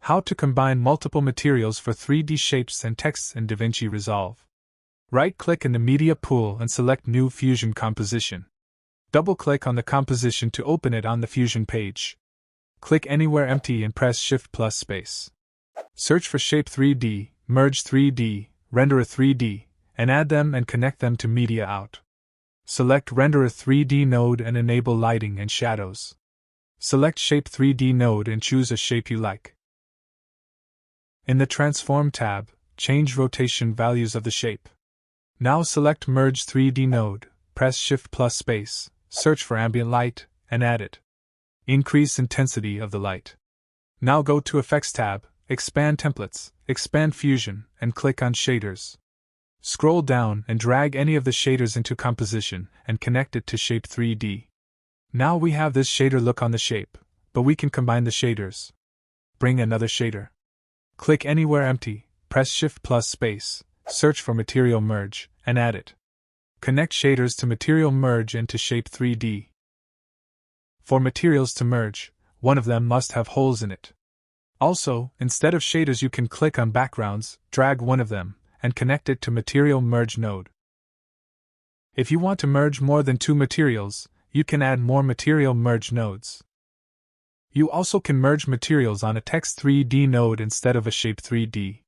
How to combine multiple materials for 3D shapes and texts in DaVinci Resolve. Right-click in the Media pool and select New Fusion Composition. Double-click on the composition to open it on the Fusion page. Click anywhere empty and press Shift+Space. Search for Shape 3D, Merge 3D, Renderer 3D, and add them and connect them to Media Out. Select Renderer 3D node and enable lighting and shadows. Select Shape 3D node and choose a shape you like. In the Transform tab, change rotation values of the shape. Now select Merge 3D node, press Shift+Space, search for ambient light, and add it. Increase intensity of the light. Now go to Effects tab, expand Templates, expand Fusion, and click on Shaders. Scroll down and drag any of the shaders into Composition and connect it to Shape 3D. Now we have this shader look on the shape, but we can combine the shaders. Bring another shader. Click anywhere empty, press Shift+Space, search for Material Merge, and add it. Connect shaders to Material Merge and to Shape 3D. For materials to merge, one of them must have holes in it. Also, instead of shaders you can click on backgrounds, drag one of them, and connect it to Material Merge node. If you want to merge more than two materials, you can add more Material Merge nodes. You also can merge materials on a Text 3D node instead of a Shape 3D.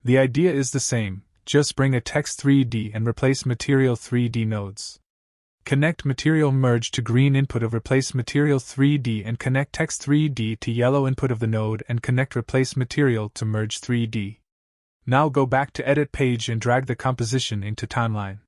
The idea is the same, just bring a Text 3D and replace Material 3D nodes. Connect Material Merge to green input of Replace Material 3D and connect Text 3D to yellow input of the node and connect Replace Material to Merge 3D. Now go back to Edit page and drag the composition into Timeline.